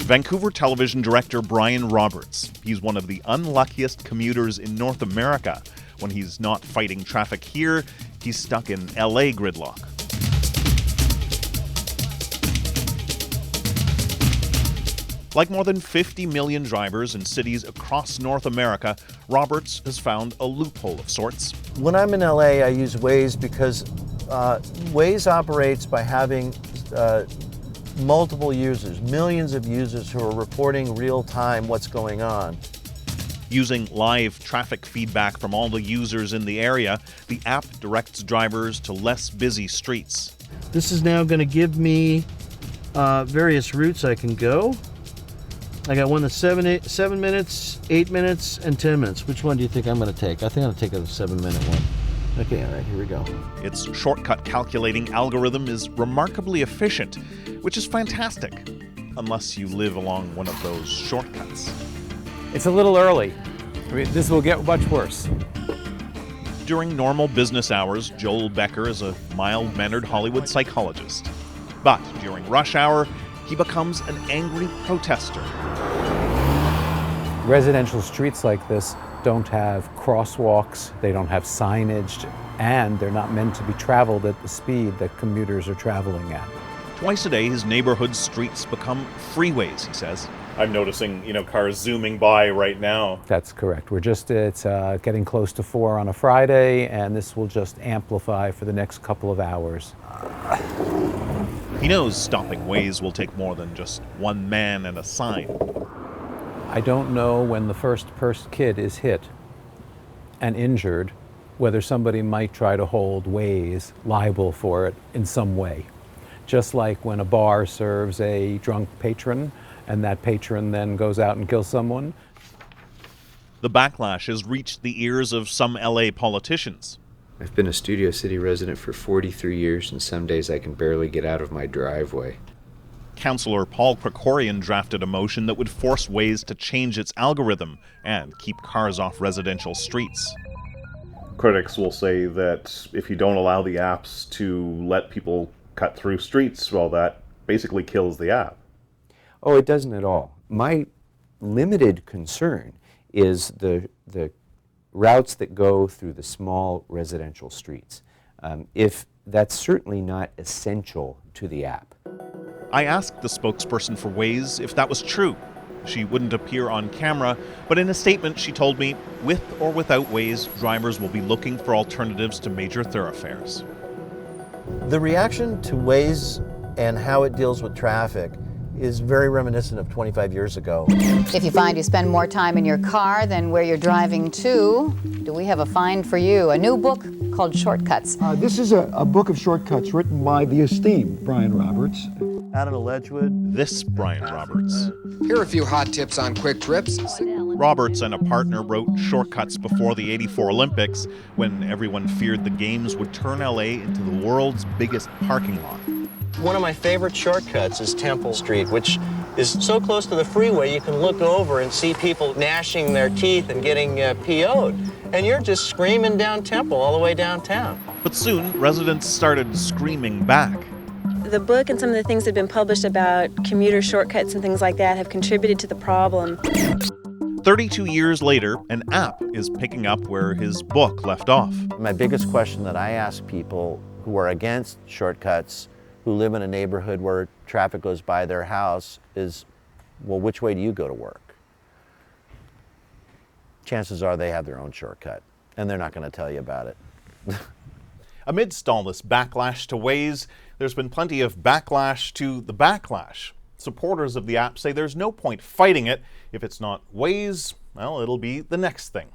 Vancouver television director Brian Roberts. He's one of the unluckiest commuters in North America. When he's not fighting traffic here, he's stuck in LA gridlock. Like more than 50 million drivers in cities across North America, Roberts has found a loophole of sorts. When I'm in LA, I use Waze because Waze operates by having multiple users, millions of users who are reporting real time what's going on. Using live traffic feedback from all the users in the area, the app directs drivers to less busy streets. This is now going to give me various routes I can go. I got one that's 7 minutes, 8 minutes, and 10 minutes. Which one do you think I'm going to take? I think I'm going to take a 7-minute one. Okay, all right, here we go. Its shortcut calculating algorithm is remarkably efficient, which is fantastic, unless you live along one of those shortcuts. It's a little early. I mean, this will get much worse. During normal business hours, Joel Becker is a mild-mannered Hollywood psychologist. But during rush hour, he becomes an angry protester. Residential streets like this don't have crosswalks, they don't have signage, and they're not meant to be traveled at the speed that commuters are traveling at. Twice a day, his neighborhood streets become freeways, he says. I'm noticing, cars zooming by right now. That's correct. It's getting close to 4 on a Friday, and this will just amplify for the next couple of hours. He knows stopping Waze will take more than just one man and a sign. I don't know when the first kid is hit and injured, whether somebody might try to hold Waze liable for it in some way. Just like when a bar serves a drunk patron, and that patron then goes out and kills someone. The backlash has reached the ears of some LA politicians. I've been a Studio City resident for 43 years, and some days I can barely get out of my driveway. Councillor Paul Orion drafted a motion that would force Waze to change its algorithm and keep cars off residential streets. Critics will say that if you don't allow the apps to let people cut through streets, well, that basically kills the app. Oh, it doesn't at all. My limited concern is the routes that go through the small residential streets. If that's certainly not essential to the app. I asked the spokesperson for Waze if that was true. She wouldn't appear on camera, but in a statement she told me, with or without Waze, drivers will be looking for alternatives to major thoroughfares. The reaction to Waze and how it deals with traffic is very reminiscent of 25 years ago. If you find you spend more time in your car than where you're driving to, do we have a find for you? A new book called Shortcuts. This is a book of shortcuts written by the esteemed Brian Roberts. Out of Ledgewood. This Brian Roberts. Here are a few hot tips on quick trips. Roberts and a partner wrote Shortcuts before the '84 Olympics, when everyone feared the games would turn LA into the world's biggest parking lot. One of my favorite shortcuts is Temple Street, which is so close to the freeway you can look over and see people gnashing their teeth and getting PO'd. And you're just screaming down Temple all the way downtown. But soon, residents started screaming back. The book and some of the things that have been published about commuter shortcuts and things like that have contributed to the problem. 32 years later, an app is picking up where his book left off. My biggest question that I ask people who are against shortcuts, who live in a neighborhood where traffic goes by their house, is, well, which way do you go to work? Chances are they have their own shortcut, and they're not going to tell you about it. Amidst all this backlash to Waze, there's been plenty of backlash to the backlash. Supporters of the app say there's no point fighting it. If it's not Waze, well, it'll be the next thing.